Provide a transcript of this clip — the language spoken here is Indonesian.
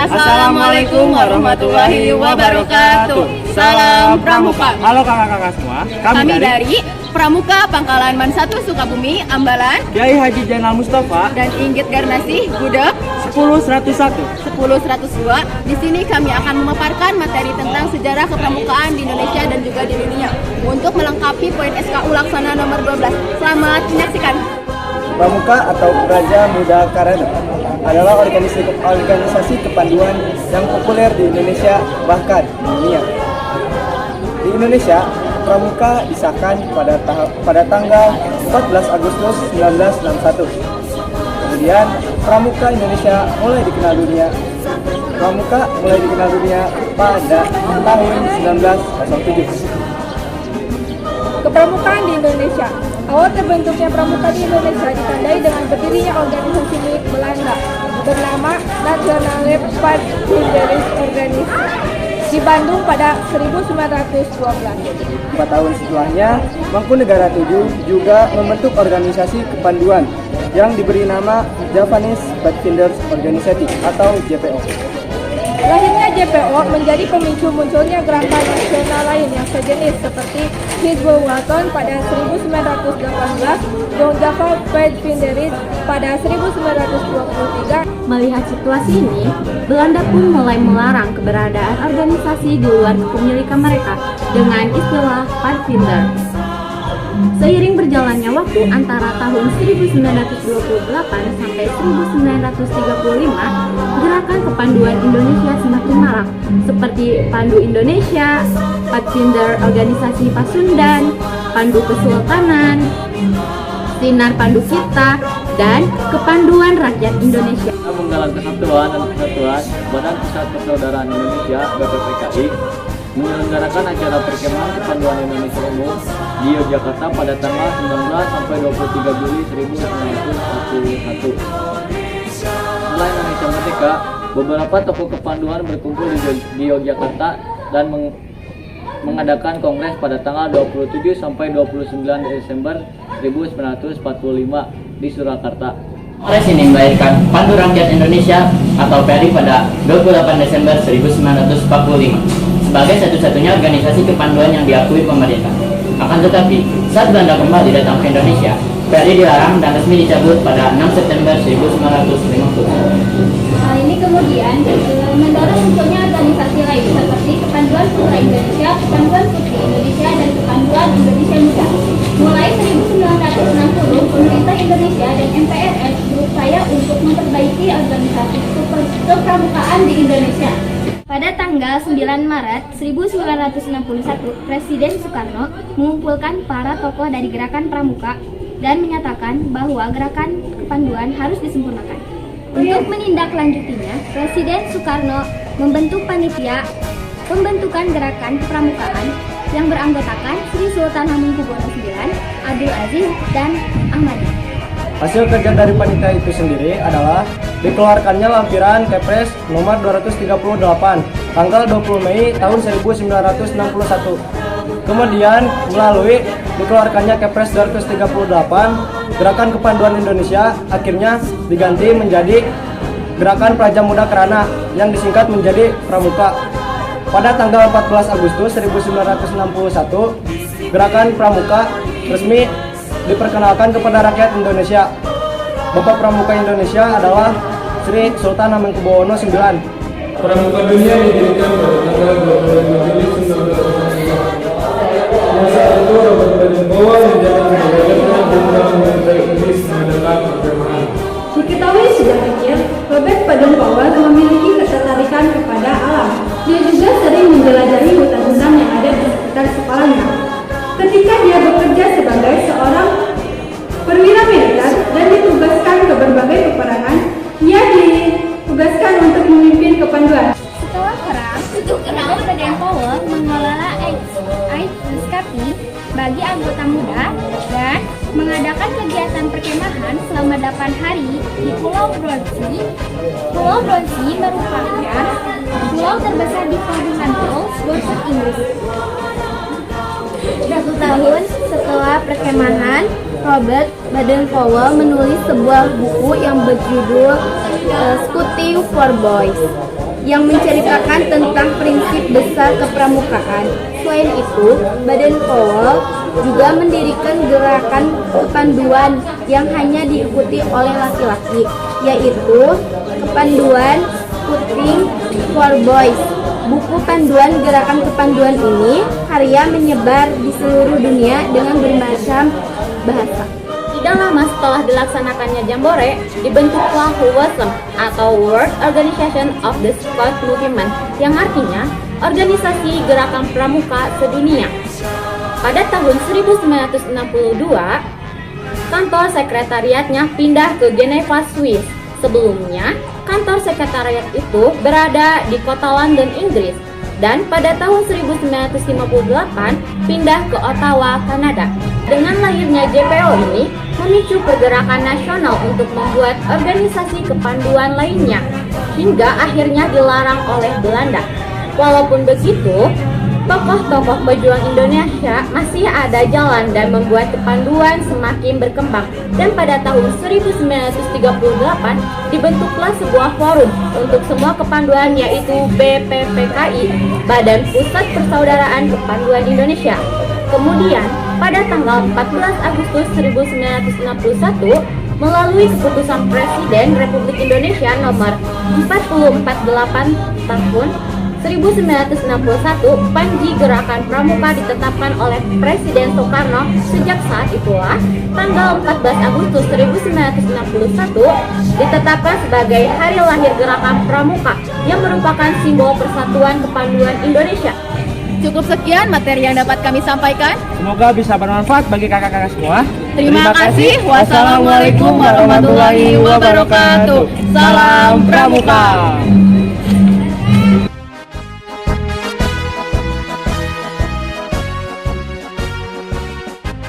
Assalamualaikum warahmatullahi wabarakatuh. Salam Pramuka. Halo kakak-kakak semua. Kami dari Pramuka Pangkalan Man 1 Sukabumi, Ambalan, Kiai Haji Jainal Mustafa dan Inggit Garnasih, Gudeg 10101. 10102. Di sini kami akan memaparkan materi tentang sejarah kepramukaan di Indonesia dan juga di dunia untuk melengkapi poin SKU Laksana nomor 12. Selamat menyaksikan. Pramuka atau Praja Muda Karana adalah organisasi kepanduan yang populer di Indonesia bahkan di dunia. Di Indonesia, Pramuka disahkan pada tanggal 14 Agustus 1961. Kemudian Pramuka Indonesia mulai dikenal dunia. Pramuka mulai dikenal dunia pada tahun 1907. Kepramukaan di Indonesia. Awal terbentuknya pramuka di Indonesia ditandai dengan berdirinya organisasi milik Belanda bernama Nationale Paardrijdennis Organisatie di Bandung pada 1912. 4 tahun setelahnya, Mangkunegara VII juga membentuk organisasi kepanduan yang diberi nama Javanese Pathfinders Organisatie atau JPO. Lahirnya JPO menjadi pemicu munculnya gerakan nasional lain yang sejenis seperti Hizbul Waton pada 1918, Young Java Pathfinders pada 1923. Melihat situasi ini, Belanda pun mulai melarang keberadaan organisasi di luar kepemilikan mereka dengan istilah Pathfinder. Seiring berjalannya waktu antara tahun 1928 sampai 1935, gerakan kepanduan Indonesia semakin marak, seperti Pandu Indonesia, Pathfinder Organisasi Pasundan, Pandu Kesultanan, Sinar Pandu Kita, dan Kepanduan Rakyat Indonesia. Menggalakkan Persatuan dan Persatuan Badan Pusat Persaudaraan Indonesia (BPPKI) menyelenggarakan acara perkemahan kepanduan Indonesia Umum di Yogyakarta pada tanggal 19 sampai 23 Juli 1941. Setelah Indonesia merdeka, beberapa tokoh kepanduan berkumpul di Yogyakarta dan mengadakan kongres pada tanggal 27 sampai 29 Desember 1945 di Surakarta. Kongres ini melahirkan Pandu Rakyat Indonesia atau PRI pada 28 Desember 1945 sebagai satu-satunya organisasi kepanduan yang diakui pemerintah. Akan tetapi, saat Belanda kembali datang ke Indonesia, PRI dilarang dan resmi dicabut pada 6 September 1950. Hal ini kemudian mendorong munculnya organisasi lain seperti Kepanduan Putra Indonesia, Kepanduan Putri Indonesia, dan Kepanduan Indonesia Muda. Mulai 1960, pemerintah Indonesia dan MPRI berupaya untuk memperbaiki organisasi kepramukaan di Indonesia. Pada tanggal 9 Maret 1961, Presiden Soekarno mengumpulkan para tokoh dari gerakan pramuka dan menyatakan bahwa gerakan kepanduan harus disempurnakan. Untuk menindaklanjutinya, Presiden Soekarno membentuk panitia pembentukan gerakan kepramukaan yang beranggotakan Sri Sultan Hamengkubuwono IX, Abdul Aziz, dan Ahmadi. Hasil kerja dari panitia itu sendiri adalah dikeluarkannya lampiran Kepres nomor 238 tanggal 20 Mei tahun 1961. Kemudian melalui dikeluarkannya Kepres 238, Gerakan Kepanduan Indonesia akhirnya diganti menjadi Gerakan Praja Muda Karana yang disingkat menjadi Pramuka. Pada tanggal 14 Agustus 1961, Gerakan Pramuka resmi diperkenalkan kepada rakyat Indonesia. Bapak Pramuka Indonesia adalah Sri Sultan Hamengkubuwono IX. Pramuka dunia didirikan pada tanggal 25 Juli 1945. Masa itu Robert Baden-Powell menjabat sebagai Letnan Jenderal Militer Inggris mengadakan perkemahan. Diketahui sejak kecil, Robert Baden-Powell memiliki ketertarikan kepada alam. Dia juga sering menjelajahi hutan-hutan yang ada di sekitar sekolahnya. Ketika dia bekerja sebagai seorang perwira militer dan ditugaskan ke berbagai peperangan, dia ditugaskan untuk memimpin kepanduan. Setelah perang, Robert Baden-Powell mengelola Ice Escape bagi anggota muda dan mengadakan kegiatan perkemahan selama 8 hari di Pulau Bronsey. Pulau Bronsey merupakan pulau terbesar di Fremantle, Border Inggris. 1 tahun setelah perkemahan, Robert Baden-Powell menulis sebuah buku yang berjudul Scouting for Boys. yang menceritakan tentang prinsip besar kepramukaan. Selain itu, Baden Powell juga mendirikan gerakan kepanduan yang hanya diikuti oleh laki-laki, yaitu Kepanduan Scouting for Boys. Buku panduan gerakan kepanduan ini karya menyebar di seluruh dunia dengan bermacam bahasa. Tidak lama setelah dilaksanakannya Jambore, dibentuklah WOSM atau World Organization of the Scout Movement, yang artinya Organisasi Gerakan Pramuka Sedunia. Pada tahun 1962, kantor sekretariatnya pindah ke Geneva, Swiss. Sebelumnya, kantor sekretariat itu berada di kota London, Inggris, dan pada tahun 1958 pindah ke Ottawa, Kanada. Dengan lahirnya JPO ini memicu pergerakan nasional untuk membuat organisasi kepanduan lainnya, hingga akhirnya dilarang oleh Belanda. Walaupun begitu, tokoh-tokoh pejuang Indonesia masih ada jalan dan membuat kepanduan semakin berkembang. Dan pada tahun 1938 dibentuklah sebuah forum untuk semua kepanduan, yaitu BPPKI, Badan Pusat Persaudaraan Kepanduan Indonesia. Kemudian pada tanggal 14 Agustus 1961 melalui keputusan Presiden Republik Indonesia nomor 448 tahun 1961, Panji Gerakan Pramuka ditetapkan oleh Presiden Soekarno. Sejak saat itulah, tanggal 14 Agustus 1961 ditetapkan sebagai hari lahir Gerakan Pramuka yang merupakan simbol persatuan kepanduan Indonesia. Cukup sekian materi yang dapat kami sampaikan. Semoga bisa bermanfaat bagi kakak-kakak semua. Terima kasih. Wassalamualaikum warahmatullahi wabarakatuh. Salam Pramuka.